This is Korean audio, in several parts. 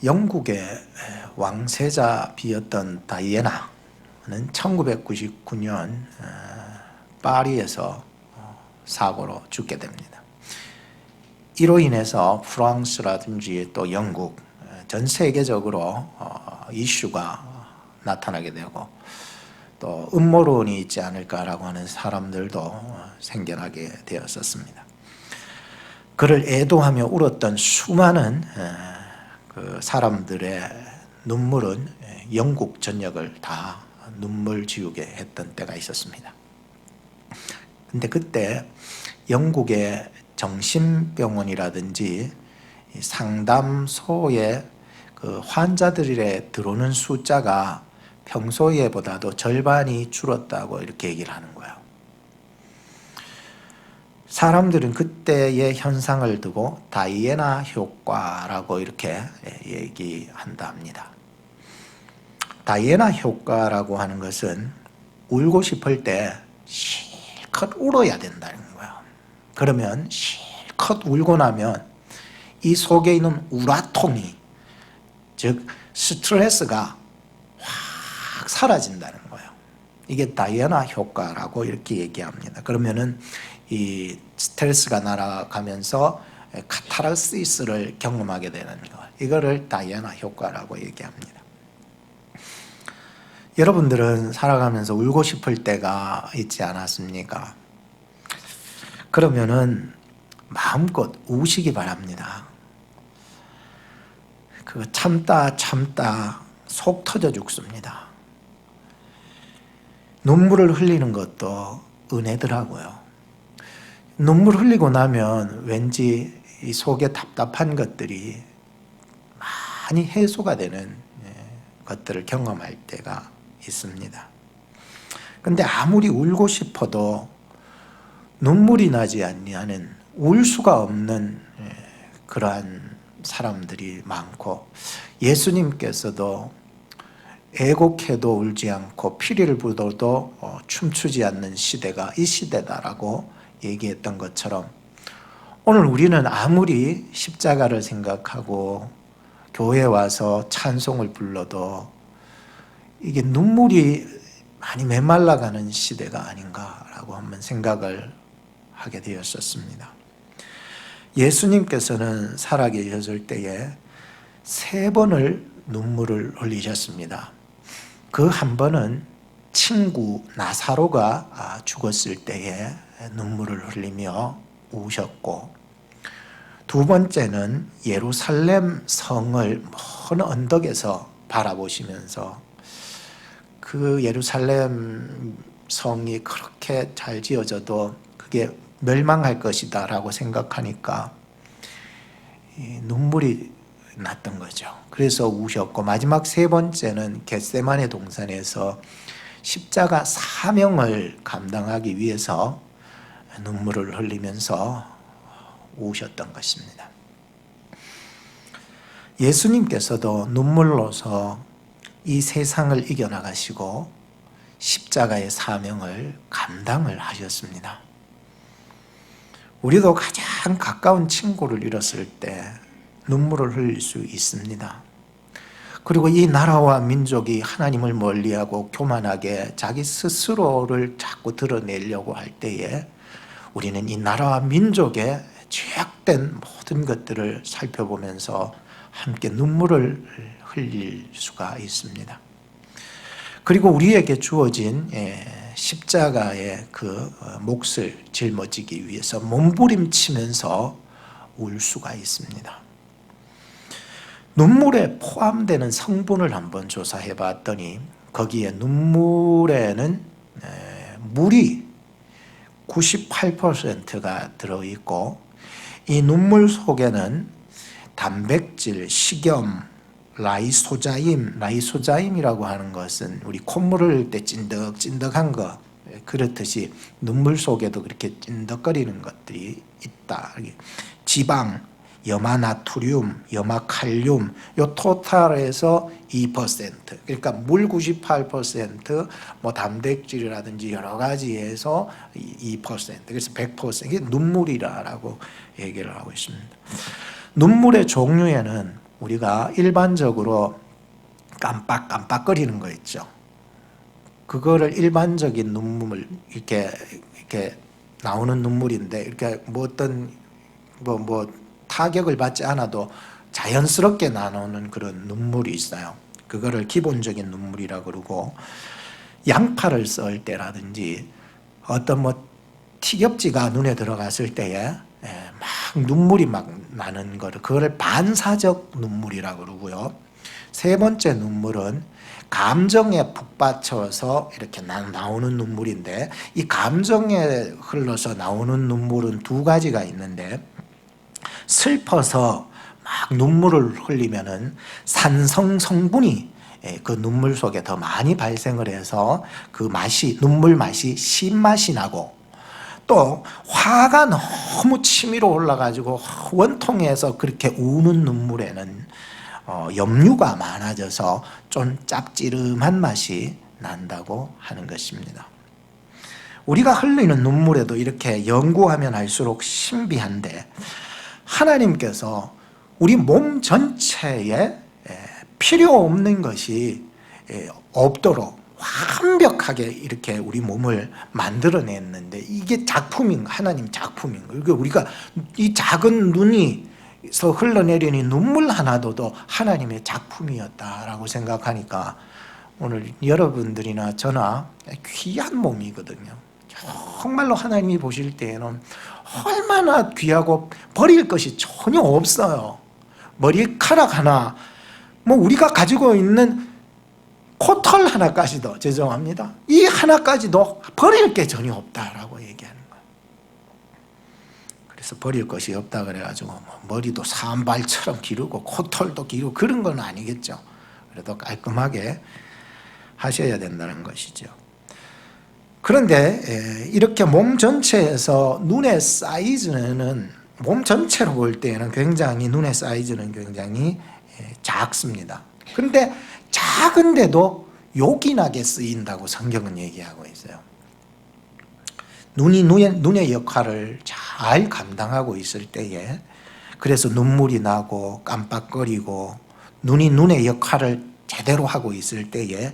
영국의 왕세자 비였던 다이애나는 1999년 파리에서 사고로 죽게 됩니다. 이로 인해서 프랑스라든지 또 영국 전 세계적으로 이슈가 나타나게 되고 또 음모론이 있지 않을까라고 하는 사람들도 생겨나게 되었었습니다. 그를 애도하며 울었던 수많은 그 사람들의 눈물은 영국 전역을 다 눈물 지우게 했던 때가 있었습니다. 근데 그때 영국의 정신병원이라든지 상담소에 그 환자들에 들어오는 숫자가 평소에보다도 절반이 줄었다고 이렇게 얘기를 하는 거예요. 사람들은 그때의 현상을 두고 다이애나 효과라고 이렇게 얘기한다 합니다. 다이애나 효과라고 하는 것은 울고 싶을 때 실컷 울어야 된다는 거예요. 그러면 실컷 울고 나면 이 속에 있는 우라통이, 즉 스트레스가 확 사라진다는 거예요. 이게 다이애나 효과라고 이렇게 얘기합니다. 그러면은 이 스트레스가 날아가면서 카타르시스를 경험하게 되는 것, 이거를 다이애나 효과라고 얘기합니다. 여러분들은 살아가면서 울고 싶을 때가 있지 않았습니까? 그러면은 마음껏 우시기 바랍니다. 그 참다 속 터져 죽습니다. 눈물을 흘리는 것도 은혜더라고요. 눈물 흘리고 나면 왠지 이 속에 답답한 것들이 많이 해소가 되는 것들을 경험할 때가 있습니다. 근데 아무리 울고 싶어도 눈물이 나지 않는, 울 수가 없는 그러한 사람들이 많고, 예수님께서도 애곡해도 울지 않고 피리를 부어도 춤추지 않는 시대가 이 시대다라고 얘기했던 것처럼, 오늘 우리는 아무리 십자가를 생각하고 교회에 와서 찬송을 불러도 이게 눈물이 많이 메말라가는 시대가 아닌가라고 한번 생각을 하게 되었었습니다. 예수님께서는 살아계셨을 때에 3번을 눈물을 흘리셨습니다. 그 한 번은 친구 나사로가 죽었을 때에 눈물을 흘리며 우셨고, 2번째는 예루살렘 성을 먼 언덕에서 바라보시면서 그 예루살렘 성이 그렇게 잘 지어져도 그게 멸망할 것이다 라고 생각하니까 눈물이 났던 거죠. 그래서 우셨고, 마지막 3번째는 겟세마네 동산에서 십자가 사명을 감당하기 위해서 눈물을 흘리면서 우셨던 것입니다. 예수님께서도 눈물로서 이 세상을 이겨나가시고 십자가의 사명을 감당을 하셨습니다. 우리도 가장 가까운 친구를 잃었을 때 눈물을 흘릴 수 있습니다. 그리고 이 나라와 민족이 하나님을 멀리하고 교만하게 자기 스스로를 자꾸 드러내려고 할 때에 우리는 이 나라와 민족의 죄악된 모든 것들을 살펴보면서 함께 눈물을 흘릴 수가 있습니다. 그리고 우리에게 주어진 십자가의 그 몫을 짊어지기 위해서 몸부림치면서 울 수가 있습니다. 눈물에 포함되는 성분을 한번 조사해 봤더니 거기에 눈물에는 물이 98%가 들어있고, 이 눈물 속에는 단백질, 식염, 라이소자임이라고 하는 것은 우리 콧물을 흘릴 때 찐득찐득한 거, 그렇듯이 눈물 속에도 그렇게 찐득거리는 것들이 있다. 지방, 염화나트륨, 염화칼륨, 요 토탈에서 2%, 그러니까 물 98%, 뭐 단백질이라든지 여러 가지에서 2%, 그래서 100%, 이게 눈물이라고 얘기를 하고 있습니다. 눈물의 종류에는 우리가 일반적으로 깜빡깜빡거리는 거 있죠. 그거를 일반적인 눈물, 이렇게 나오는 눈물인데, 이렇게 뭐 어떤 타격을 받지 않아도 자연스럽게 나오는 그런 눈물이 있어요. 그거를 기본적인 눈물이라고 그러고, 양파를 썰 때라든지 어떤 튀겹지가 눈에 들어갔을 때에 막 눈물이 막 나는 거를, 그거를 반사적 눈물이라고 그러고요. 세 번째 눈물은 감정에 북받쳐서 이렇게 나오는 눈물인데, 이 감정에 흘러서 나오는 눈물은 두 가지가 있는데, 슬퍼서 막 눈물을 흘리면은 산성 성분이 그 눈물 속에 더 많이 발생을 해서 그 맛이, 눈물 맛이 신맛이 나고, 또 화가 너무 치밀어 올라가지고 원통해서 그렇게 우는 눈물에는 염류가 많아져서 좀 짭찌름한 맛이 난다고 하는 것입니다. 우리가 흘리는 눈물에도 이렇게 연구하면 할수록 신비한데, 하나님께서 우리 몸 전체에 필요 없는 것이 없도록 완벽하게 이렇게 우리 몸을 만들어냈는데, 이게 하나님 작품인 거예요. 우리가 이 작은 눈이서 흘러내리는 눈물 하나도 하나님의 작품이었다라고 생각하니까, 오늘 여러분들이나 저나 귀한 몸이거든요. 정말로 하나님이 보실 때에는 얼마나 귀하고 버릴 것이 전혀 없어요. 머리카락 하나, 우리가 가지고 있는 코털 하나까지도, 죄송합니다, 이 하나까지도 버릴 게 전혀 없다라고 얘기하는 거예요. 그래서 버릴 것이 없다 그래가지고 머리도 산발처럼 기르고 코털도 기르고 그런 건 아니겠죠. 그래도 깔끔하게 하셔야 된다는 것이죠. 그런데 이렇게 몸 전체에서 눈의 사이즈는, 몸 전체로 볼 때는 굉장히, 눈의 사이즈는 굉장히 작습니다. 그런데 작은데도 요긴하게 쓰인다고 성경은 얘기하고 있어요. 눈이 눈의 역할을 잘 감당하고 있을 때에, 그래서 눈물이 나고 깜빡거리고 눈이 눈의 역할을 제대로 하고 있을 때에,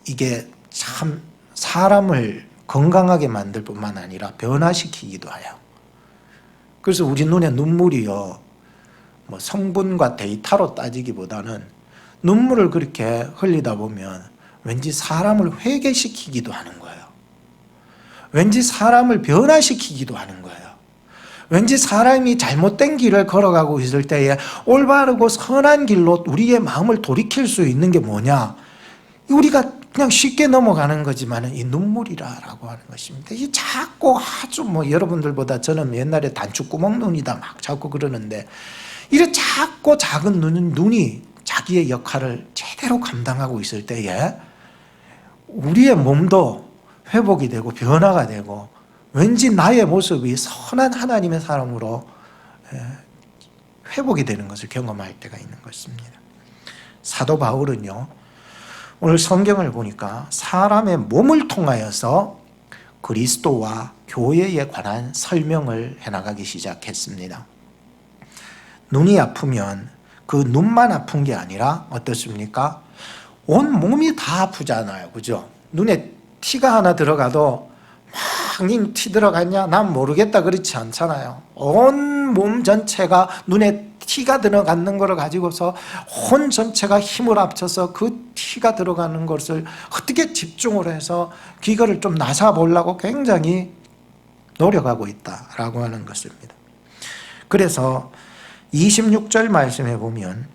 이게 참 사람을 건강하게 만들 뿐만 아니라 변화시키기도 해요. 그래서 우리 눈에 눈물이요, 성분과 데이터로 따지기보다는 눈물을 그렇게 흘리다 보면 왠지 사람을 회개시키기도 하는 거예요. 왠지 사람을 변화시키기도 하는 거예요. 왠지 사람이 잘못된 길을 걸어가고 있을 때에 올바르고 선한 길로 우리의 마음을 돌이킬 수 있는 게 뭐냐? 우리가 그냥 쉽게 넘어가는 거지만 이 눈물이라고 하는 것입니다. 이 작고 아주 여러분들보다 저는 옛날에 단추구멍 눈이다 막 자꾸 그러는데, 이런 작고 작은 눈이 자기의 역할을 제대로 감당하고 있을 때에 우리의 몸도 회복이 되고 변화가 되고, 왠지 나의 모습이 선한 하나님의 사람으로 회복이 되는 것을 경험할 때가 있는 것입니다. 사도 바울은요, 오늘 성경을 보니까 사람의 몸을 통하여서 그리스도와 교회에 관한 설명을 해나가기 시작했습니다. 눈이 아프면 그 눈만 아픈 게 아니라 어떻습니까? 온 몸이 다 아프잖아요. 그죠? 눈에 티가 하나 들어가도 막 니 티 들어갔냐? 난 모르겠다 그렇지 않잖아요. 온 몸 전체가 눈에 티가 들어가는 것을 가지고서 온 전체가 힘을 합쳐서 그 티가 들어가는 것을 어떻게 집중을 해서 그거를 좀 나사 보려고 굉장히 노력하고 있다라고 하는 것입니다. 그래서 26절 말씀해 보면,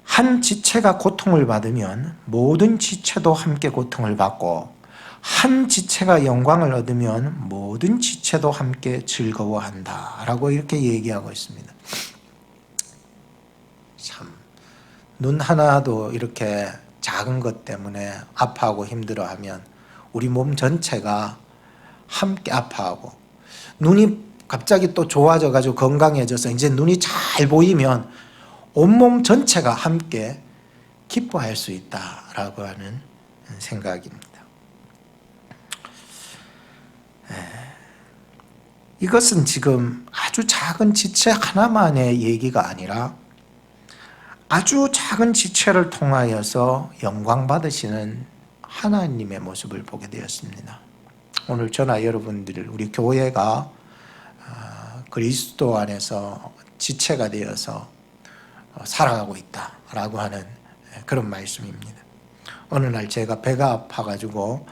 한 지체가 고통을 받으면 모든 지체도 함께 고통을 받고, 한 지체가 영광을 얻으면 모든 지체도 함께 즐거워한다 라고 이렇게 얘기하고 있습니다. 참, 눈 하나도 이렇게 작은 것 때문에 아파하고 힘들어하면 우리 몸 전체가 함께 아파하고, 눈이 갑자기 또 좋아져가지고 건강해져서 이제 눈이 잘 보이면 온몸 전체가 함께 기뻐할 수 있다라고 하는 생각입니다. 이것은 지금 아주 작은 지체 하나만의 얘기가 아니라 아주 작은 지체를 통하여서 영광 받으시는 하나님의 모습을 보게 되었습니다. 오늘 저나 여러분들, 우리 교회가 그리스도 안에서 지체가 되어서 살아가고 있다라고 하는 그런 말씀입니다. 어느 날 제가 배가 아파가지고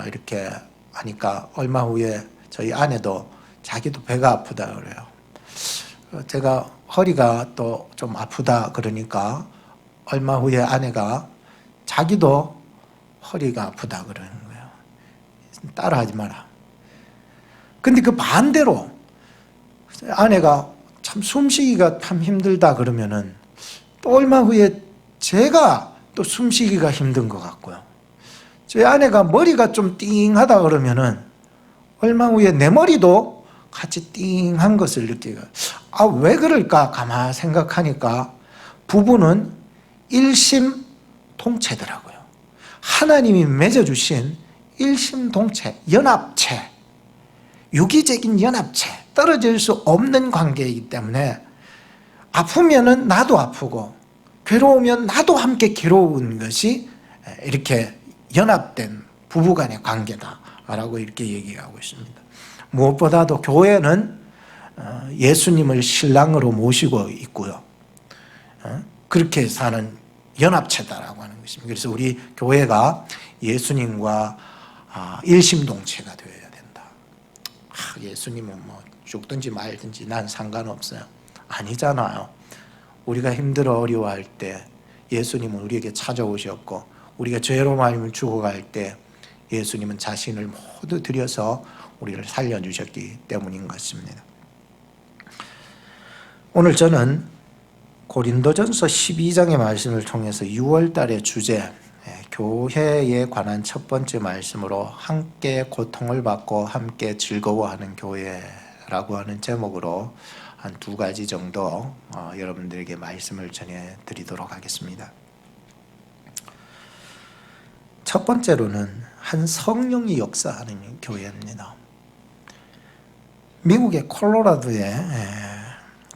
이렇게 하니까 얼마 후에 저희 아내도 자기도 배가 아프다 그래요. 제가 허리가 또 좀 아프다 그러니까 얼마 후에 아내가 자기도 허리가 아프다 그러는 거예요. 따라하지 마라. 근데 그 반대로 아내가 참 숨쉬기가 참 힘들다 그러면은 또 얼마 후에 제가 또 숨쉬기가 힘든 것 같고요. 저희 아내가 머리가 좀 띵하다 그러면은 얼마 후에 내 머리도 같이 띵한 것을 느끼고, 왜 그럴까 가만 생각하니까 부부는 일심동체더라고요. 하나님이 맺어주신 일심동체, 연합체, 유기적인 연합체, 떨어질 수 없는 관계이기 때문에 아프면은 나도 아프고 괴로우면 나도 함께 괴로운 것이 이렇게 연합된 부부간의 관계다라고 이렇게 얘기하고 있습니다. 무엇보다도 교회는 예수님을 신랑으로 모시고 있고요. 그렇게 사는 연합체다라고 하는 것입니다. 그래서 우리 교회가 예수님과 일심동체가 되어야 된다. 예수님은 뭐 죽든지 말든지 난 상관없어요. 아니잖아요. 우리가 힘들어 어려워할 때 예수님은 우리에게 찾아오셨고, 우리가 죄로 말미암아 죽어갈 때 예수님은 자신을 모두 들여서 우리를 살려주셨기 때문인 것 같습니다. 오늘 저는 고린도전서 12장의 말씀을 통해서 6월 달의 주제, 교회에 관한 첫 번째 말씀으로 함께 고통을 받고 함께 즐거워하는 교회라고 하는 제목으로 한 2가지 정도 여러분들에게 말씀을 전해드리도록 하겠습니다. 첫 번째로는 한 성령이 역사하는 교회입니다. 미국의 콜로라도의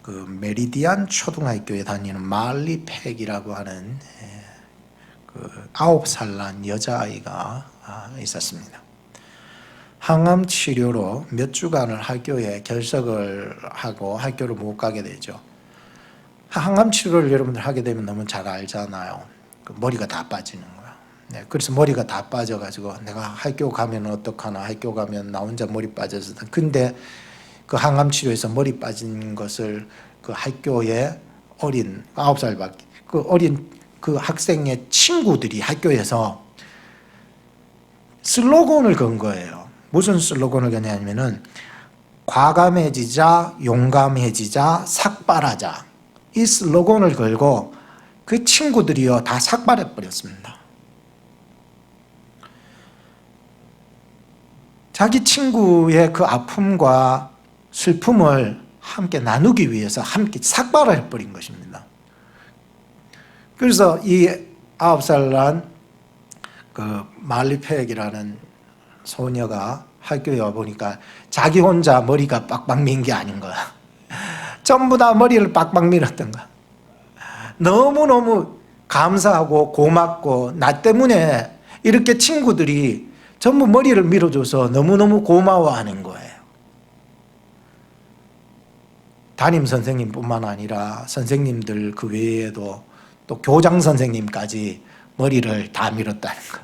그 메리디안 초등학교에 다니는 말리 팩이라고 하는 그 9살 난 여자아이가 있었습니다. 항암 치료로 몇 주간을 학교에 결석을 하고 학교를 못 가게 되죠. 항암 치료를 여러분들 하게 되면 너무 잘 알잖아요. 그 머리가 다 빠지는 거야. 네, 그래서 머리가 다 빠져가지고 내가 학교 가면 어떡하나, 학교 가면 나 혼자 머리 빠져서. 근데 그 항암 치료에서 머리 빠진 것을 그 학교에 어린 9살밖에 그 어린 그 학생의 친구들이 학교에서 슬로건을 건 거예요. 무슨 슬로건을 거냐면은 과감해지자, 용감해지자, 삭발하자. 이 슬로건을 걸고 그 친구들이요 다 삭발해 버렸습니다. 자기 친구의 그 아픔과 슬픔을 함께 나누기 위해서 함께 삭발을 해버린 것입니다. 그래서 이 9살 난 그 말리팩이라는 소녀가 학교에 와보니까 자기 혼자 머리가 빡빡 민 게 아닌 거야. 전부 다 머리를 빡빡 밀었던 거야. 너무너무 감사하고 고맙고 나 때문에 이렇게 친구들이 전부 머리를 밀어줘서 너무너무 고마워하는 거예요. 담임 선생님뿐만 아니라 선생님들 그 외에도 또 교장 선생님까지 머리를 다 밀었다는 거.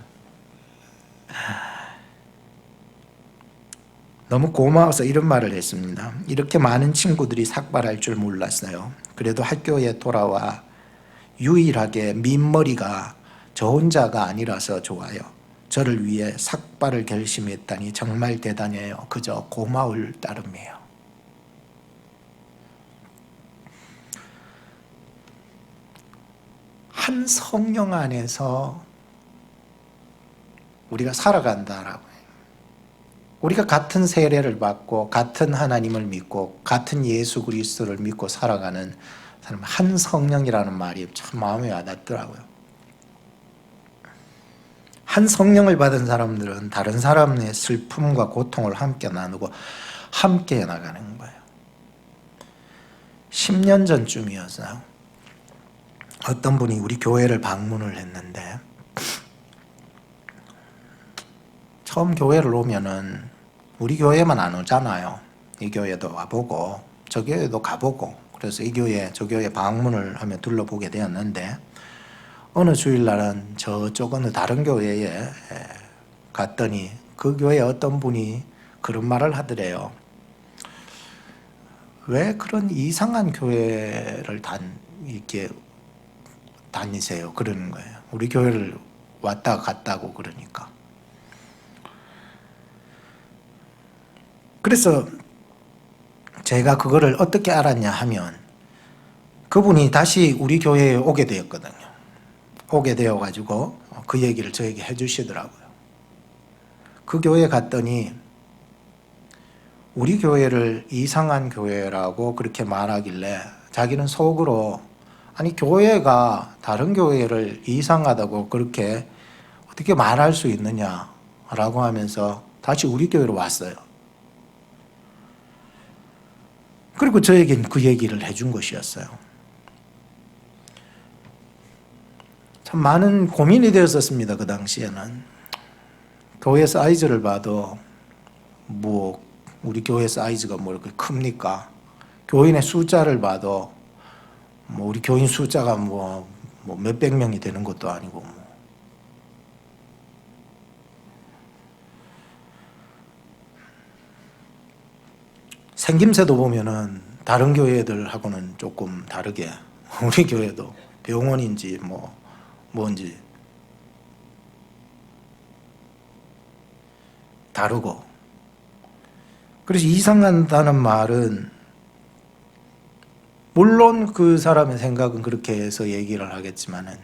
너무 고마워서 이런 말을 했습니다. 이렇게 많은 친구들이 삭발할 줄 몰랐어요. 그래도 학교에 돌아와 유일하게 민머리가 저 혼자가 아니라서 좋아요. 저를 위해 삭발을 결심했다니 정말 대단해요. 그저 고마울 따름이에요. 한 성령 안에서 우리가 살아간다라고 해요. 우리가 같은 세례를 받고 같은 하나님을 믿고 같은 예수 그리스도를 믿고 살아가는 사람, 한 성령이라는 말이 참 마음에 와닿더라고요. 한 성령을 받은 사람들은 다른 사람의 슬픔과 고통을 함께 나누고 함께 나가는 거예요. 10년 전쯤이었어요. 어떤 분이 우리 교회를 방문을 했는데, 처음 교회를 오면은 우리 교회만 안 오잖아요. 이 교회도 와보고 저 교회도 가보고, 그래서 이 교회 저 교회 방문을 하며 둘러보게 되었는데, 어느 주일날은 저쪽 어느 다른 교회에 갔더니 그 교회 어떤 분이 그런 말을 하더래요. 왜 그런 이상한 교회를 이렇게 다니세요? 그러는 거예요. 우리 교회를 왔다 갔다고 그러니까. 그래서 제가 그거를 어떻게 알았냐 하면, 그분이 다시 우리 교회에 오게 되었거든요. 오게 되어가지고 그 얘기를 저에게 해주시더라고요. 그 교회에 갔더니 우리 교회를 이상한 교회라고 그렇게 말하길래 자기는 속으로, 아니 교회가 다른 교회를 이상하다고 그렇게 어떻게 말할 수 있느냐라고 하면서 다시 우리 교회로 왔어요. 그리고 저에겐 그 얘기를 해준 것이었어요. 참 많은 고민이 되었었습니다. 그 당시에는. 교회 사이즈를 봐도 뭐 우리 교회 사이즈가 뭐 이렇게 큽니까? 교인의 숫자를 봐도 뭐 우리 교인 숫자가 뭐 몇백 명이 되는 것도 아니고 뭐. 생김새도 보면은 다른 교회들하고는 조금 다르게, 우리 교회도 병원인지 뭔지 다르고. 그래서 이상하다는 말은, 물론 그 사람의 생각은 그렇게 해서 얘기를 하겠지만은,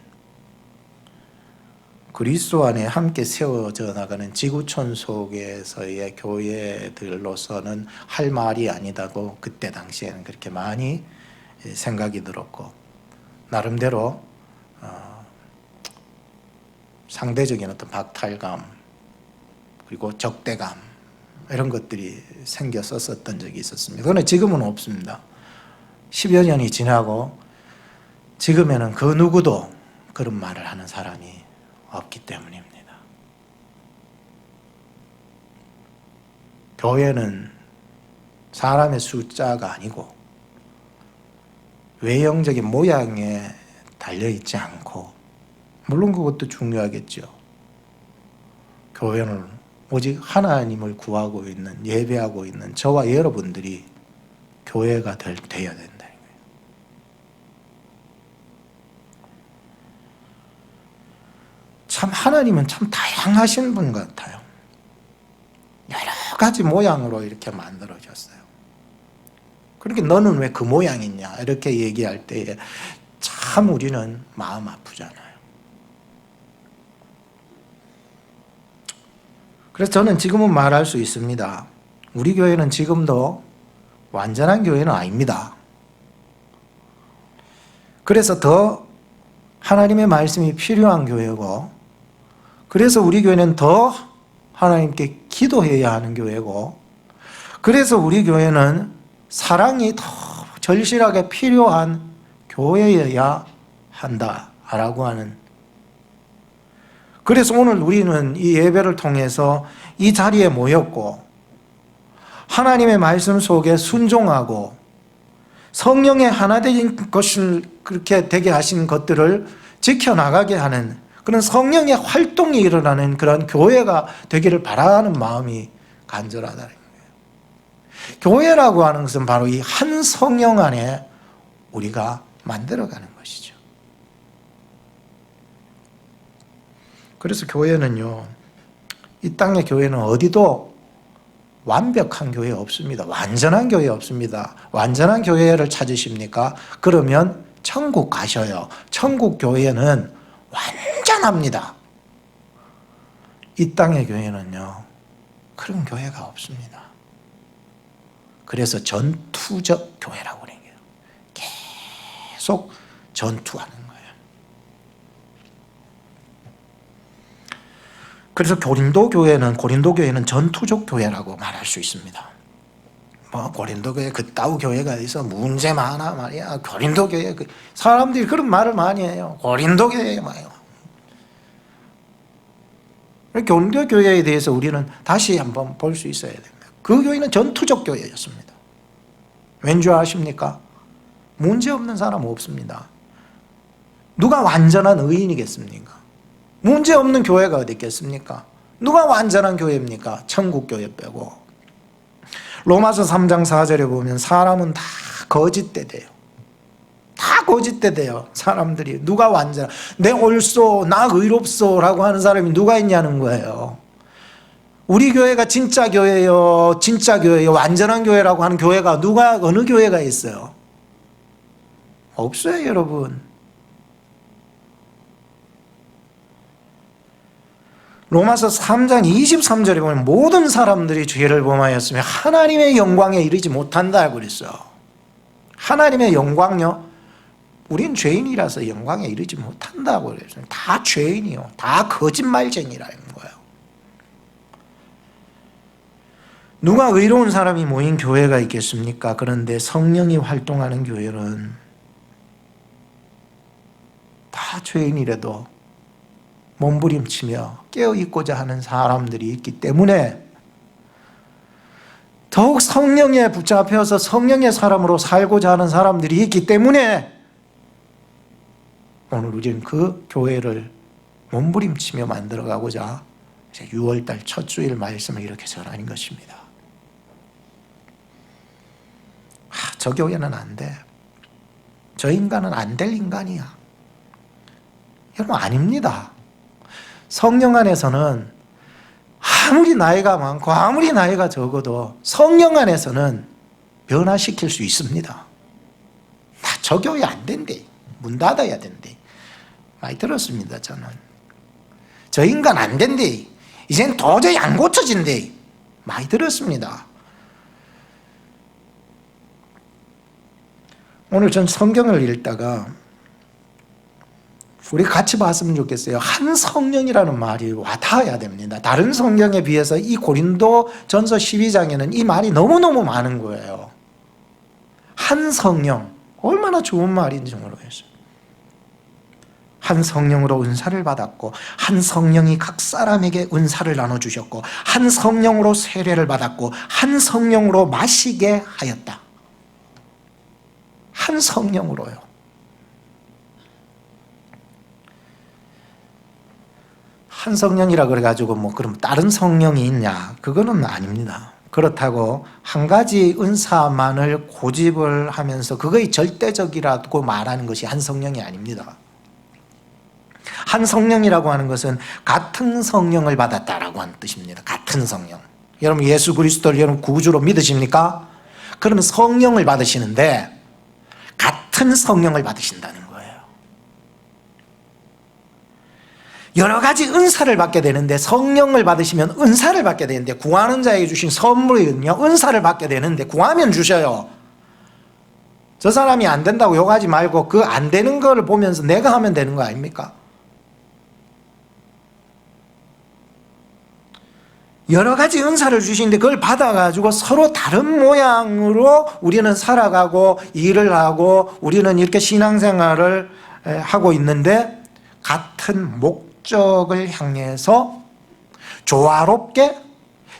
그리스도 안에 함께 세워져 나가는 지구촌 속에서의 교회들로서는 할 말이 아니다고 그때 당시에는 그렇게 많이 생각이 들었고, 나름대로 상대적인 어떤 박탈감 그리고 적대감 이런 것들이 생겼었던 적이 있었습니다. 그런데 지금은 없습니다. 10여 년이 지나고 지금에는 그 누구도 그런 말을 하는 사람이 없기 때문입니다. 교회는 사람의 숫자가 아니고 외형적인 모양에 달려있지 않고, 물론 그것도 중요하겠죠. 교회는 오직 하나님을 구하고 있는, 예배하고 있는 저와 여러분들이 교회가 되어야 된다는 거예요. 참 하나님은 참 다양하신 분 같아요. 여러 가지 모양으로 이렇게 만들어졌어요. 그러니까 너는 왜 그 모양이냐 이렇게 얘기할 때에 참 우리는 마음 아프잖아요. 그래서 저는 지금은 말할 수 있습니다. 우리 교회는 지금도 완전한 교회는 아닙니다. 그래서 더 하나님의 말씀이 필요한 교회고, 그래서 우리 교회는 더 하나님께 기도해야 하는 교회고, 그래서 우리 교회는 사랑이 더 절실하게 필요한 교회여야 한다라고 하는, 그래서 오늘 우리는 이 예배를 통해서 이 자리에 모였고, 하나님의 말씀 속에 순종하고 성령의 하나 된 것을 그렇게 되게 하신 것들을 지켜나가게 하는 그런 성령의 활동이 일어나는 그런 교회가 되기를 바라는 마음이 간절하다는 거예요. 교회라고 하는 것은 바로 이 한 성령 안에 우리가 만들어가는 것이죠. 그래서 교회는요, 이 땅의 교회는 어디도 완벽한 교회 없습니다. 완전한 교회 없습니다. 완전한 교회를 찾으십니까? 그러면 천국 가셔요. 천국 교회는 완전합니다. 이 땅의 교회는요, 그런 교회가 없습니다. 그래서 전투적 교회라고 그래요. 계속 전투하는 거예요. 그래서 고린도 교회는 전투적 교회라고 말할 수 있습니다. 고린도 교회 그따위 교회가 있어 문제 많아 말이야. 고린도 교회 사람들이 그런 말을 많이 해요. 고린도 교회 말이야. 고린도 교회에 대해서 우리는 다시 한번 볼 수 있어야 됩니다. 그 교회는 전투적 교회였습니다. 왠지 아십니까? 문제 없는 사람은 없습니다. 누가 완전한 의인이겠습니까? 문제 없는 교회가 어디 있겠습니까? 누가 완전한 교회입니까? 천국 교회 빼고. 로마서 3장 4절에 보면 사람은 다 거짓대 돼요. 다 거짓대 돼요. 사람들이 누가 완전 내 옳소 나 의롭소 라고 하는 사람이 누가 있냐는 거예요. 우리 교회가 진짜 교회요, 진짜 교회요, 완전한 교회라고 하는 교회가 어느 교회가 있어요? 없어요, 여러분. 로마서 3장 23절에 보면 모든 사람들이 죄를 범하였으며 하나님의 영광에 이르지 못한다 그랬어요. 하나님의 영광요? 우린 죄인이라서 영광에 이르지 못한다고 그랬어요. 다 죄인이요. 다 거짓말쟁이라는 거예요. 누가 의로운 사람이 모인 교회가 있겠습니까? 그런데 성령이 활동하는 교회는 다 죄인이라도 몸부림치며 깨어있고자 하는 사람들이 있기 때문에 더욱 성령에 붙잡혀서 성령의 사람으로 살고자 하는 사람들이 있기 때문에 오늘 우리는 그 교회를 몸부림치며 만들어가고자 6월달 첫 주일 말씀을 이렇게 전하는 것입니다. 저 교회는 안 돼. 저 인간은 안 될 인간이야. 여러분 아닙니다. 성령 안에서는 아무리 나이가 많고 아무리 나이가 적어도 성령 안에서는 변화시킬 수 있습니다. 나 저 교회 안 된대. 문 닫아야 된대. 많이 들었습니다. 저는. 저 인간 안 된대. 이젠 도저히 안 고쳐진대. 많이 들었습니다. 오늘 전 성경을 읽다가 우리 같이 봤으면 좋겠어요. 한 성령이라는 말이 와닿아야 됩니다. 다른 성경에 비해서 이 고린도 전서 12장에는 이 말이 너무너무 많은 거예요. 한 성령. 얼마나 좋은 말인지 모르겠어요. 한 성령으로 은사를 받았고 한 성령이 각 사람에게 은사를 나눠주셨고 한 성령으로 세례를 받았고 한 성령으로 마시게 하였다. 한 성령으로요. 한 성령이라 그래가지고 그럼 다른 성령이 있냐? 그거는 아닙니다. 그렇다고 한 가지 은사만을 고집을 하면서 그거의 절대적이라고 말하는 것이 한 성령이 아닙니다. 한 성령이라고 하는 것은 같은 성령을 받았다라고 하는 뜻입니다. 같은 성령. 여러분 예수 그리스도를 여러분 구주로 믿으십니까? 그러면 성령을 받으시는데 같은 성령을 받으신다는 거예요. 여러 가지 은사를 받게 되는데 성령을 받으시면 은사를 받게 되는데 구하는 자에게 주신 선물이거든요. 은사를 받게 되는데 구하면 주셔요. 저 사람이 안 된다고 욕하지 말고 그 안 되는 거를 보면서 내가 하면 되는 거 아닙니까? 여러 가지 은사를 주시는데 그걸 받아가지고 서로 다른 모양으로 우리는 살아가고 일을 하고 우리는 이렇게 신앙생활을 하고 있는데 같은 목적을 향해서 조화롭게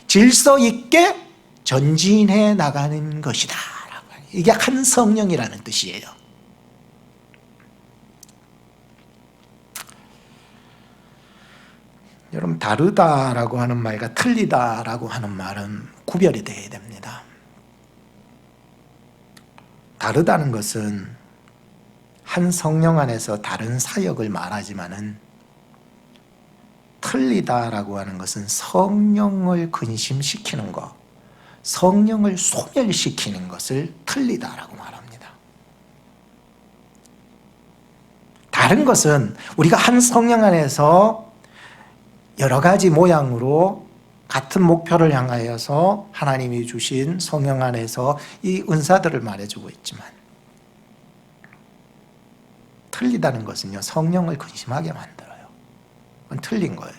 질서 있게 전진해 나가는 것이다. 이게 한 성령이라는 뜻이에요. 여러분 다르다라고 하는 말과 틀리다라고 하는 말은 구별이 되어야 됩니다. 다르다는 것은 한 성령 안에서 다른 사역을 말하지만은 틀리다라고 하는 것은 성령을 근심시키는 것, 성령을 소멸시키는 것을 틀리다라고 말합니다. 다른 것은 우리가 한 성령 안에서 여러 가지 모양으로 같은 목표를 향하여서 하나님이 주신 성령 안에서 이 은사들을 말해주고 있지만 틀리다는 것은요 성령을 근심하게 만들어요. 그건 틀린 거예요.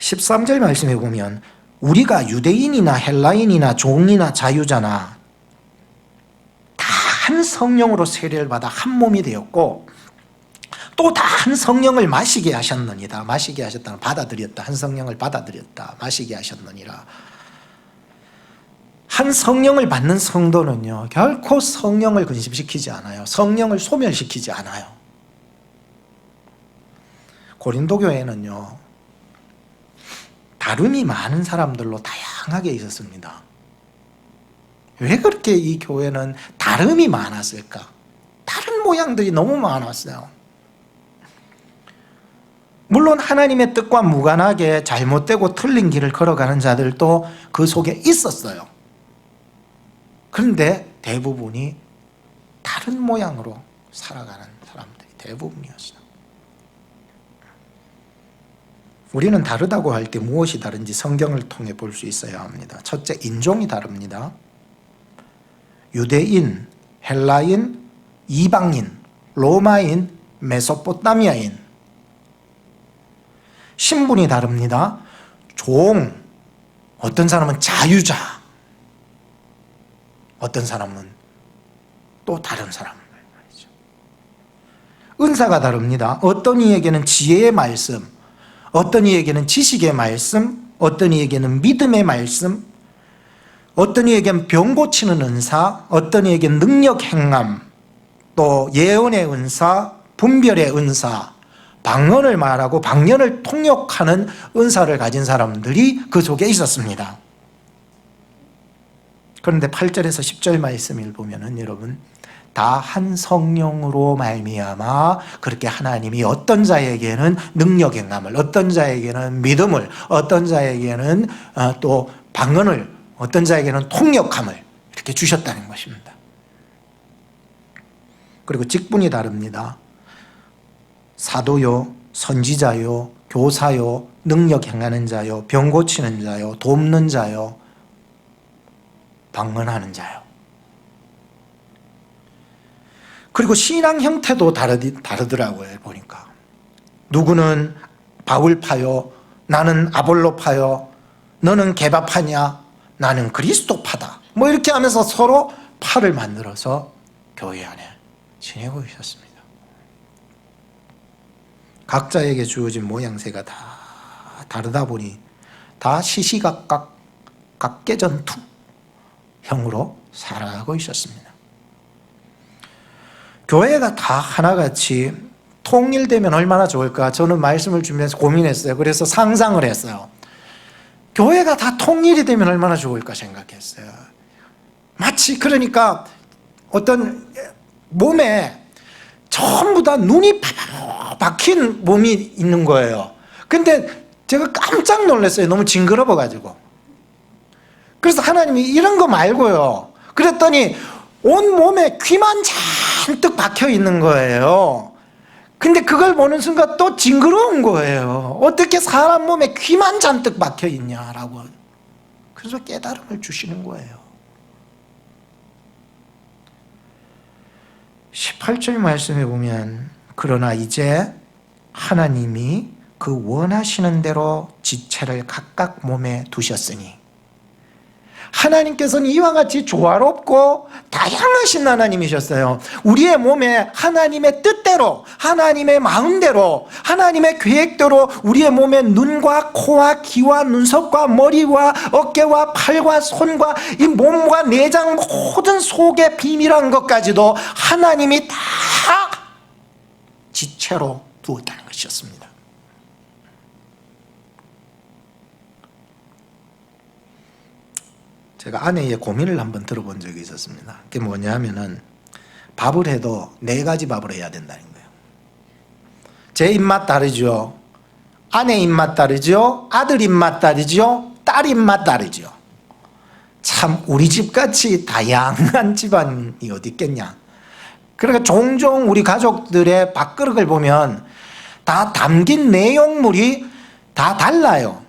13절 말씀에 보면 우리가 유대인이나 헬라인이나 종이나 자유자나 다 한 성령으로 세례를 받아 한 몸이 되었고 또 다 한 성령을 마시게 하셨느니라. 마시게 하셨다는 받아들였다. 한 성령을 받아들였다. 마시게 하셨느니라. 한 성령을 받는 성도는요, 결코 성령을 근심시키지 않아요. 성령을 소멸시키지 않아요. 고린도 교회는요, 다름이 많은 사람들로 다양하게 있었습니다. 왜 그렇게 이 교회는 다름이 많았을까? 다른 모양들이 너무 많았어요. 물론 하나님의 뜻과 무관하게 잘못되고 틀린 길을 걸어가는 자들도 그 속에 있었어요. 그런데 대부분이 다른 모양으로 살아가는 사람들이 대부분이었어요. 우리는 다르다고 할 때 무엇이 다른지 성경을 통해 볼 수 있어야 합니다. 첫째, 인종이 다릅니다. 유대인, 헬라인, 이방인, 로마인, 메소포타미아인. 신분이 다릅니다. 종, 어떤 사람은 자유자, 어떤 사람은 또 다른 사람 말이죠. 은사가 다릅니다. 어떤 이에게는 지혜의 말씀, 어떤 이에게는 지식의 말씀, 어떤 이에게는 믿음의 말씀, 어떤 이에게는 병 고치는 은사, 어떤 이에게는 능력 행함, 또 예언의 은사, 분별의 은사, 방언을 말하고 방언을 통역하는 은사를 가진 사람들이 그 속에 있었습니다. 그런데 8절에서 10절 말씀을 보면은 여러분, 다 한 성령으로 말미암아 그렇게 하나님이 어떤 자에게는 능력 행함을, 어떤 자에게는 믿음을, 어떤 자에게는 또 방언을, 어떤 자에게는 통역함을 이렇게 주셨다는 것입니다. 그리고 직분이 다릅니다. 사도요, 선지자요, 교사요, 능력 행하는 자요, 병 고치는 자요, 돕는 자요, 방언하는 자요. 그리고 신앙 형태도 다르더라고요, 보니까. 누구는 바울파요, 나는 아볼로파요, 너는 게바파냐, 나는 그리스도파다. 뭐 이렇게 하면서 서로 파를 만들어서 교회 안에 지내고 있었습니다. 각자에게 주어진 모양새가 다 다르다 보니 다 시시각각 각계전투형으로 살아가고 있었습니다. 교회가 다 하나같이 통일되면 얼마나 좋을까? 저는 말씀을 준비해서 고민했어요. 그래서 상상을 했어요. 교회가 다 통일이 되면 얼마나 좋을까 생각했어요. 마치 그러니까 어떤 몸에 전부 다 눈이 박힌 몸이 있는 거예요. 근데 제가 깜짝 놀랐어요. 너무 징그러워가지고. 그래서 하나님이 이런 거 말고요. 그랬더니 온 몸에 귀만 잔뜩 박혀 있는 거예요. 근데 그걸 보는 순간 또 징그러운 거예요. 어떻게 사람 몸에 귀만 잔뜩 박혀 있냐라고. 그래서 깨달음을 주시는 거예요. 18절 말씀에 보면 그러나 이제 하나님이 그 원하시는 대로 지체를 각각 몸에 두셨으니, 하나님께서는 이와 같이 조화롭고 다양하신 하나님이셨어요. 우리의 몸에 하나님의 뜻대로, 하나님의 마음대로, 하나님의 계획대로 우리의 몸에 눈과 코와 귀와 눈썹과 머리와 어깨와 팔과 손과 이 몸과 내장 모든 속에 비밀한 것까지도 하나님이 다 지체로 두었다는 것이었습니다. 제가 아내의 고민을 한번 들어본 적이 있었습니다. 그게 뭐냐면은 밥을 해도 4가지 밥을 해야 된다는 거예요. 제 입맛 다르죠. 아내 입맛 다르죠. 아들 입맛 다르죠. 딸 입맛 다르죠. 참 우리 집같이 다양한 집안이 어디 있겠냐. 그러니까 종종 우리 가족들의 밥그릇을 보면 다 담긴 내용물이 다 달라요.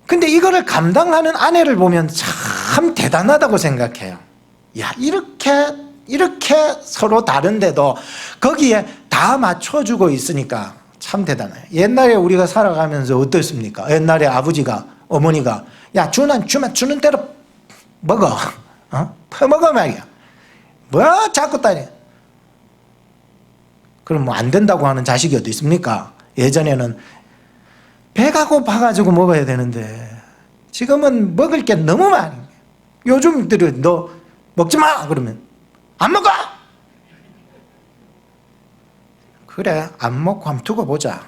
근데 이거를 감당하는 아내를 보면 참 대단하다고 생각해요. 야, 이렇게 서로 다른데도 거기에 다 맞춰주고 있으니까 참 대단해요. 옛날에 우리가 살아가면서 어떻습니까? 옛날에 아버지가 어머니가 야 주는 대로 먹어. 퍼먹어 말이야. 뭐 자꾸 따니. 그럼 뭐 안 된다고 하는 자식이 어디 있습니까? 예전에는 배가 고파가지고 먹어야 되는데 지금은 먹을 게 너무 많이. 요즘들은 너 먹지 마 그러면 안 먹어. 그래 안 먹고 한번 두고 보자.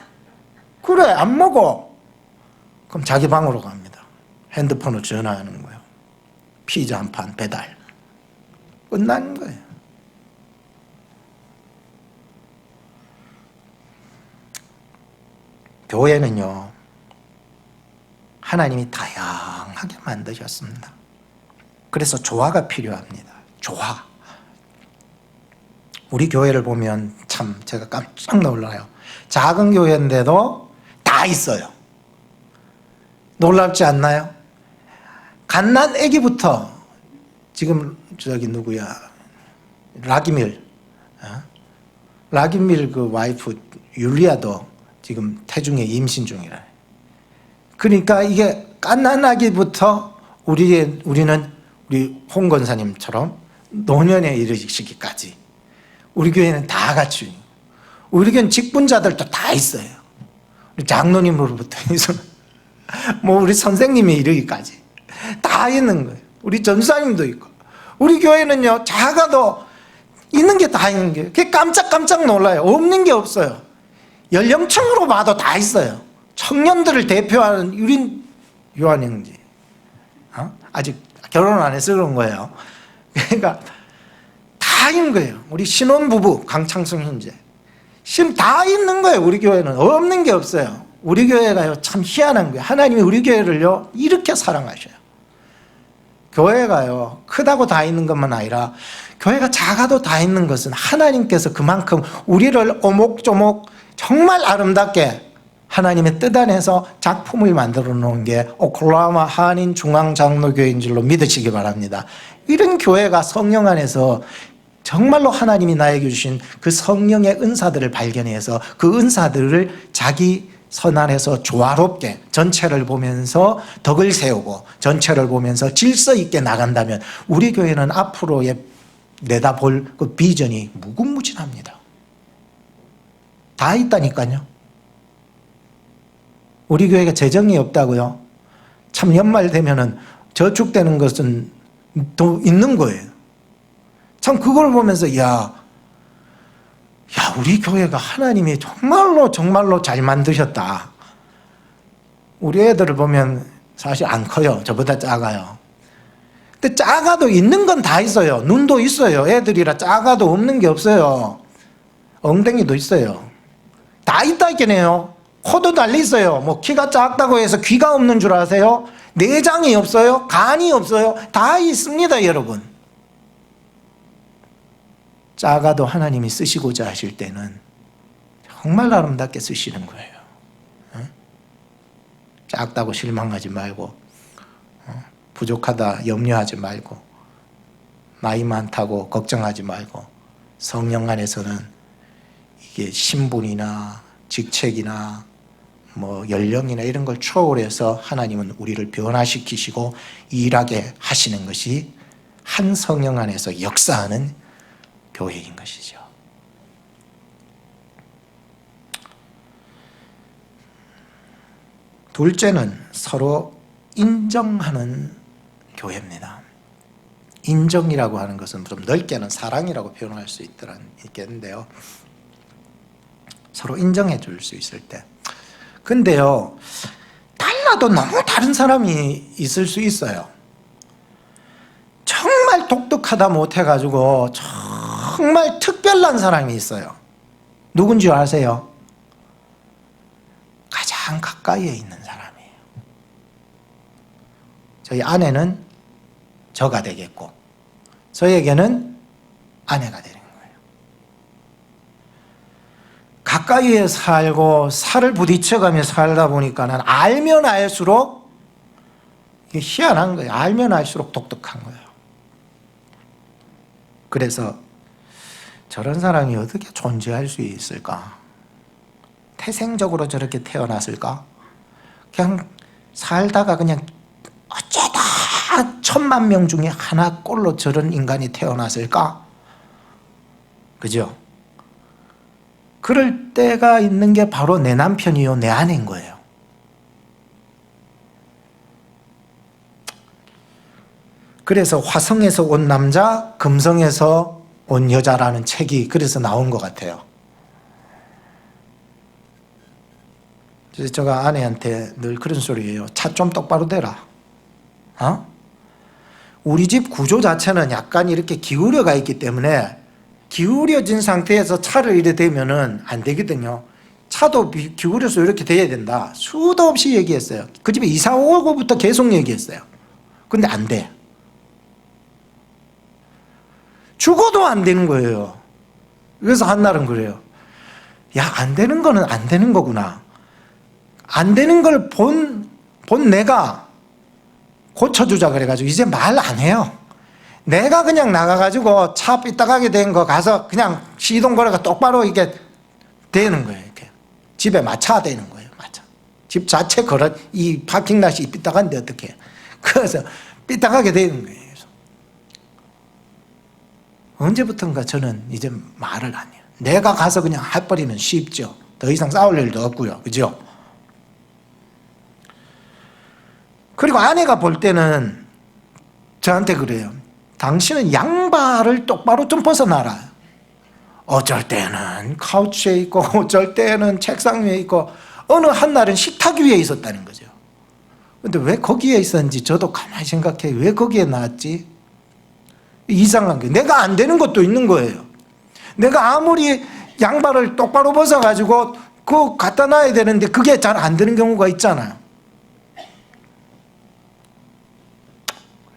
그래 안 먹어. 그럼 자기 방으로 갑니다. 핸드폰으로 전화하는 거예요. 피자 한 판 배달. 끝나는 거예요. 교회는요, 하나님이 다양하게 만드셨습니다. 그래서 조화가 필요합니다. 조화. 우리 교회를 보면 참 제가 깜짝 놀라요. 작은 교회인데도 다 있어요. 놀랍지 않나요? 갓난 아기부터 지금 저기 누구야? 라기밀 그 와이프 율리아도 지금 태중에 임신 중이라. 그러니까 이게 갓난 아기부터 우리는 우리 홍 권사님처럼 노년에 이르시기까지 우리 교회는 다 갖추니. 우리 교회는 직분자들도 다 있어요. 우리 장로님으로부터 해서 뭐 우리 선생님이 이르기까지 다 있는 거예요. 우리 전사님도 있고. 우리 교회는요, 작아도 있는 게 다 있는 거예요. 그게 깜짝 놀라요. 없는 게 없어요. 연령층으로 봐도 다 있어요. 청년들을 대표하는 유한 형제. 아직 결혼 안 해서 그런 거예요. 그러니까 다 있는 거예요. 우리 신혼부부 강창승 형제. 지금 다 있는 거예요. 우리 교회는 없는 게 없어요. 우리 교회가요 참 희한한 거예요. 하나님이 우리 교회를요 이렇게 사랑하셔요. 교회가요 크다고 다 있는 것만 아니라 교회가 작아도 다 있는 것은 하나님께서 그만큼 우리를 오목조목 정말 아름답게 하나님의 뜻 안에서 작품을 만들어 놓은 게 오클라호마 한인 중앙장로교회인 줄로 믿으시기 바랍니다. 이런 교회가 성령 안에서 정말로 하나님이 나에게 주신 그 성령의 은사들을 발견해서 그 은사들을 자기 선 안에서 조화롭게 전체를 보면서 덕을 세우고 전체를 보면서 질서 있게 나간다면 우리 교회는 앞으로의 내다볼 그 비전이 무궁무진합니다. 다 있다니까요. 우리 교회가 재정이 없다고요? 참 연말 되면은 저축되는 것은 또 있는 거예요. 참 그걸 보면서 우리 교회가 하나님이 정말로 잘 만드셨다. 우리 애들을 보면 사실 안 커요. 저보다 작아요. 근데 작아도 있는 건 다 있어요. 눈도 있어요. 애들이라 작아도 없는 게 없어요. 엉덩이도 있어요. 다 있다 있겠네요. 코도 달리 있어요. 뭐 키가 작다고 해서 귀가 없는 줄 아세요? 내장이 없어요? 간이 없어요? 다 있습니다, 여러분. 작아도 하나님이 쓰시고자 하실 때는 정말 아름답게 쓰시는 거예요. 작다고 실망하지 말고, 부족하다 염려하지 말고, 나이 많다고 걱정하지 말고, 성령 안에서는 이게 신분이나 직책이나 뭐 연령이나 이런 걸 초월해서 하나님은 우리를 변화시키시고 일하게 하시는 것이 한 성령 안에서 역사하는 교회인 것이죠. 둘째는 서로 인정하는 교회입니다. 인정이라고 하는 것은 좀 넓게는 사랑이라고 표현할 수 있겠는데요. 서로 인정해 줄 수 있을 때. 근데요, 달라도 너무 다른 사람이 있을 수 있어요. 정말 독특하다 못해가지고 정말 특별한 사람이 있어요. 누군지 아세요? 가장 가까이에 있는 사람이에요. 저희 아내는 저가 되겠고 저에게는 아내가 되는 거예요. 가까이에 살고 살을 부딪혀가며 살다 보니까는 알면 알수록 이게 희한한 거예요. 알면 알수록 독특한 거예요. 그래서 저런 사람이 어떻게 존재할 수 있을까? 태생적으로 저렇게 태어났을까? 그냥 살다가 그냥 어쩌다 1000만 명 중에 하나 꼴로 저런 인간이 태어났을까? 그죠? 그럴 때가 있는 게 바로 내 남편이요, 내 아내인 거예요. 그래서 화성에서 온 남자, 금성에서 온 여자라는 책이 그래서 나온 것 같아요. 그래서 제가 아내한테 늘 그런 소리예요. 차 좀 똑바로 대라. 우리 집 구조 자체는 약간 이렇게 기울여가 있기 때문에 기울여진 상태에서 차를 이래 대면은 안 되거든요. 차도 기울여서 이렇게 돼야 된다. 수도 없이 얘기했어요. 그 집에 이사 오고부터 계속 얘기했어요. 근데 안 돼. 죽어도 안 되는 거예요. 그래서 한날은 그래요. 야, 안 되는 거는 안 되는 거구나. 안 되는 걸 본 내가 고쳐주자 그래가지고 이제 말 안 해요. 내가 그냥 나가가지고 차 삐딱하게 된 거 가서 그냥 시동 걸어가 똑바로 이게 되는 거예요. 이렇게 집에 맞춰야 되는 거예요. 맞춰. 집 자체 걸어 이 파킹랏이 삐딱한데 어떻게? 그래서 삐딱하게 되는 거예요. 언제부턴가 저는 이제 말을 안 해요. 내가 가서 그냥 해버리면 쉽죠. 더 이상 싸울 일도 없고요. 그죠? 그리고 아내가 볼 때는 저한테 그래요. 당신은 양발을 똑바로 좀 벗어놔라. 어쩔 때는 카우치에 있고 어쩔 때는 책상 위에 있고 어느 한날은 식탁 위에 있었다는 거죠. 근데 왜 거기에 있었는지 저도 가만히 생각해. 왜 거기에 놨지? 이상한 게 내가 안 되는 것도 있는 거예요. 내가 아무리 양발을 똑바로 벗어가지고 그거 갖다 놔야 되는데 그게 잘 안 되는 경우가 있잖아요.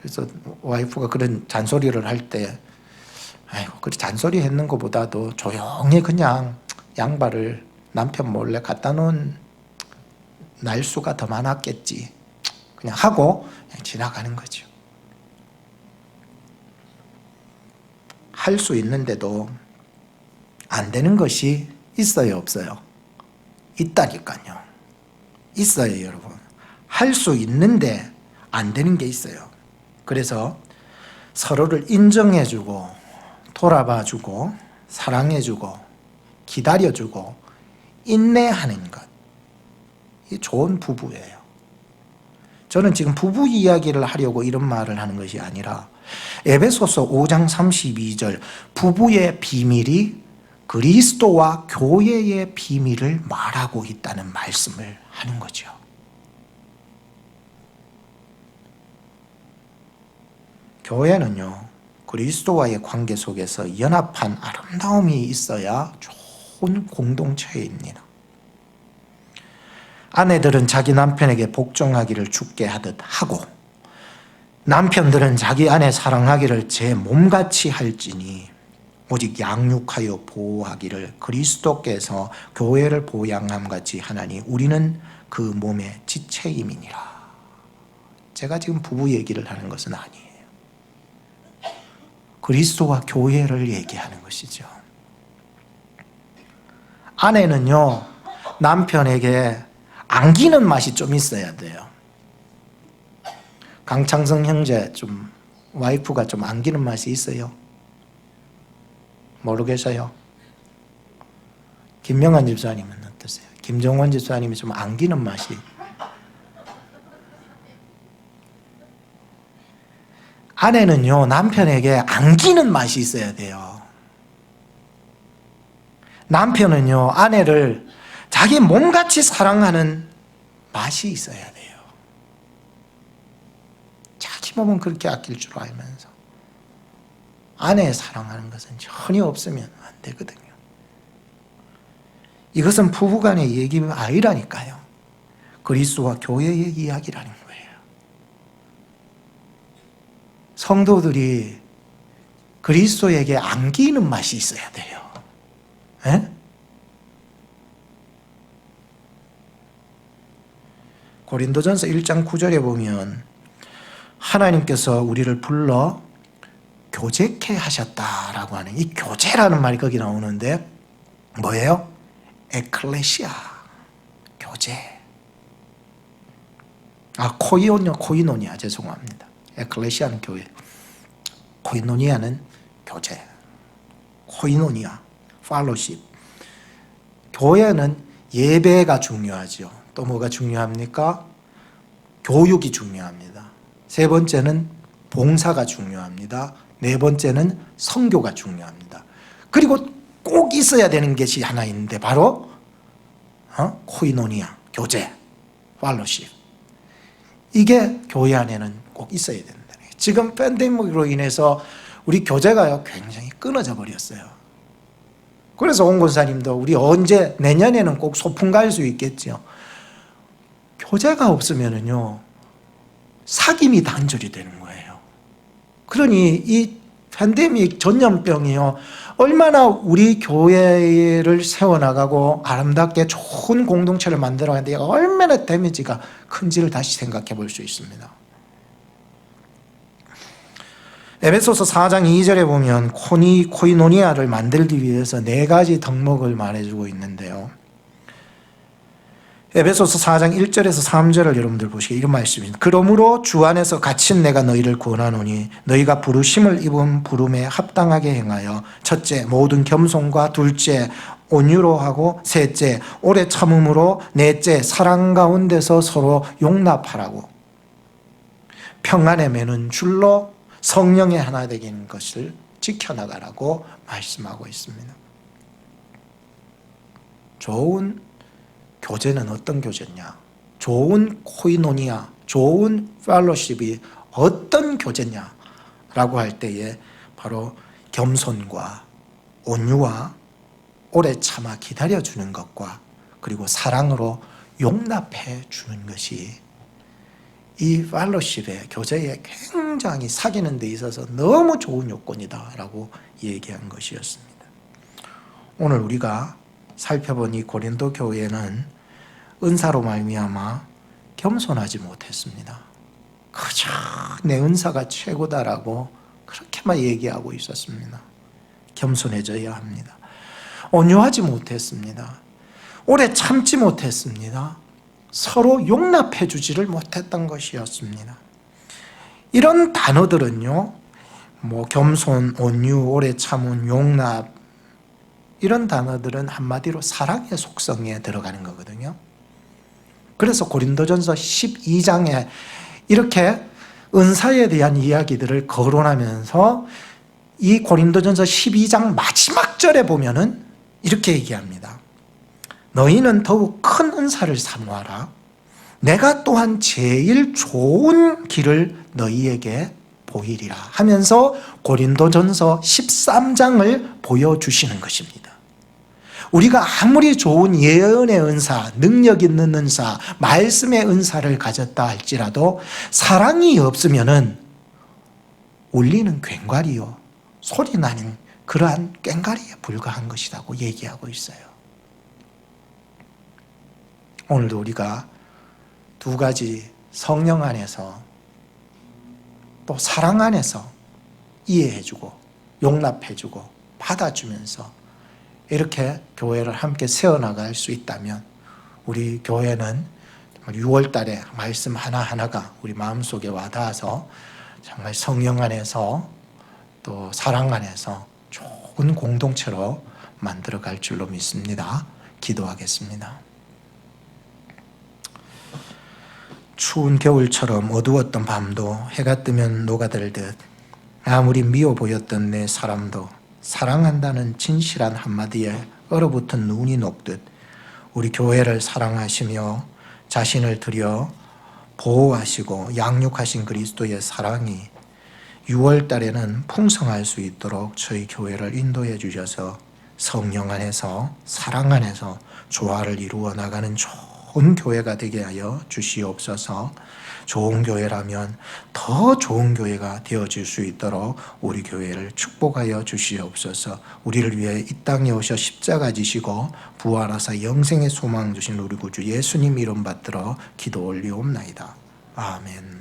그래서 와이프가 그런 잔소리를 할 때 아이고, 그 잔소리 했는 것보다도 조용히 그냥 양발을 남편 몰래 갖다 놓은 날수가 더 많았겠지. 그냥 하고 그냥 지나가는 거죠. 할 수 있는데도 안 되는 것이 있어요, 없어요? 있다니까요. 있어요, 여러분. 할 수 있는데 안 되는 게 있어요. 그래서 서로를 인정해주고 돌아봐주고 사랑해주고 기다려주고 인내하는 것, 이게 좋은 부부예요. 저는 지금 부부 이야기를 하려고 이런 말을 하는 것이 아니라 에베소서 5장 32절 부부의 비밀이 그리스도와 교회의 비밀을 말하고 있다는 말씀을 하는 거죠. 교회는요, 그리스도와의 관계 속에서 연합한 아름다움이 있어야 좋은 공동체입니다. 아내들은 자기 남편에게 복종하기를 주께 하듯 하고 남편들은 자기 아내 사랑하기를 제 몸같이 할지니 오직 양육하여 보호하기를 그리스도께서 교회를 보양함같이 하나니 우리는 그 몸의 지체임이니라. 제가 지금 부부 얘기를 하는 것은 아니에요. 그리스도와 교회를 얘기하는 것이죠. 아내는요, 남편에게 안기는 맛이 좀 있어야 돼요. 강창성 형제 좀 와이프가 좀 안기는 맛이 있어요? 모르겠어요. 김명환 집사님은 어떠세요? 김정원 집사님이 좀 안기는 맛이. 아내는요, 남편에게 안기는 맛이 있어야 돼요. 남편은요, 아내를 자기 몸같이 사랑하는 맛이 있어야 돼요. 자기 몸은 그렇게 아낄 줄 알면서 아내 사랑하는 것은 전혀 없으면 안 되거든요. 이것은 부부간의 얘기가 아니라니까요. 그리스도와 교회의 이야기라는 거예요. 성도들이 그리스도에게 안기는 맛이 있어야 돼요. 에? 고린도전서 1장 9절에 보면 하나님께서 우리를 불러 교제케 하셨다라고 하는 이 교제라는 말이 거기 나오는데 뭐예요? 에클레시아, 교제. 코이노니아 죄송합니다. 에클레시아는 교회, 코이노니아는 교제, 코이노니아, 팔로십. 교회는 예배가 중요하죠. 또 뭐가 중요합니까? 교육이 중요합니다. 세 번째는 봉사가 중요합니다. 네 번째는 선교가 중요합니다. 그리고 꼭 있어야 되는 것이 하나 있는데 바로 코이노니아, 교제, 팔로십. 이게 교회 안에는 꼭 있어야 된다. 지금 팬데믹으로 인해서 우리 교제가요 굉장히 끊어져 버렸어요. 그래서 온 권사님도 우리 언제 내년에는 꼭 소풍 갈 수 있겠죠. 교제가 없으면은요 사귐이 단절이 되는 거예요. 그러니 이 팬데믹 전염병이요 얼마나 우리 교회를 세워나가고 아름답게 좋은 공동체를 만들어가는데 얼마나 데미지가 큰지를 다시 생각해 볼 수 있습니다. 에베소서 4장 2절에 보면 코이노니아를 만들기 위해서 4가지 덕목을 말해주고 있는데요. 에베소서 4장 1절에서 3절을 여러분들 보시게 이런 말씀입니다. 그러므로 주 안에서 갇힌 내가 너희를 구원하노니 너희가 부르심을 입은 부름에 합당하게 행하여 첫째 모든 겸손과 둘째 온유로 하고 셋째 오래 참음으로 넷째 사랑 가운데서 서로 용납하라고 평안에 매는 줄로 성령의 하나 되는 것을 지켜나가라고 말씀하고 있습니다. 좋은 교제는 어떤 교제냐? 좋은 코이노니아, 좋은 펠로십이 어떤 교제냐라고 할 때에 바로 겸손과 온유와 오래 참아 기다려주는 것과 그리고 사랑으로 용납해 주는 것이 이 펠로십의 교제에 굉장히 사귀는 데 있어서 너무 좋은 요건이다라고 얘기한 것이었습니다. 오늘 우리가 살펴본 이 고린도 교회는 은사로 말미암아 겸손하지 못했습니다. 그저 내 은사가 최고다라고 그렇게만 얘기하고 있었습니다. 겸손해져야 합니다. 온유하지 못했습니다. 오래 참지 못했습니다. 서로 용납해 주지를 못했던 것이었습니다. 이런 단어들은요, 겸손, 온유, 오래 참은, 용납, 이런 단어들은 한마디로 사랑의 속성에 들어가는 거거든요. 그래서 고린도전서 12장에 이렇게 은사에 대한 이야기들을 거론하면서 이 고린도전서 12장 마지막 절에 보면은 이렇게 얘기합니다. 너희는 더욱 큰 은사를 사모하라. 내가 또한 제일 좋은 길을 너희에게 보이리라 하면서 고린도전서 13장을 보여주시는 것입니다. 우리가 아무리 좋은 예언의 은사, 능력 있는 은사, 말씀의 은사를 가졌다 할지라도 사랑이 없으면은 울리는 꽹과리요, 소리 나는 그러한 꽹과리에 불과한 것이라고 얘기하고 있어요. 오늘도 우리가 두 가지 성령 안에서 또 사랑 안에서 이해해주고 용납해주고 받아주면서 이렇게 교회를 함께 세워나갈 수 있다면 우리 교회는 6월 달에 말씀 하나하나가 우리 마음속에 와닿아서 정말 성령 안에서 또 사랑 안에서 좋은 공동체로 만들어갈 줄로 믿습니다. 기도하겠습니다. 추운 겨울처럼 어두웠던 밤도 해가 뜨면 녹아들듯 아무리 미워 보였던 내 사람도 사랑한다는 진실한 한마디에 얼어붙은 눈이 녹듯 우리 교회를 사랑하시며 자신을 들여 보호하시고 양육하신 그리스도의 사랑이 6월 달에는 풍성할 수 있도록 저희 교회를 인도해 주셔서 성령 안에서 사랑 안에서 조화를 이루어 나가는 좋은 교회가 되게 하여 주시옵소서. 좋은 교회라면 더 좋은 교회가 되어질 수 있도록 우리 교회를 축복하여 주시옵소서. 우리를 위해 이 땅에 오셔 십자가 지시고 부활하사 영생의 소망 주신 우리 구주 예수님 이름 받들어 기도 올리옵나이다. 아멘.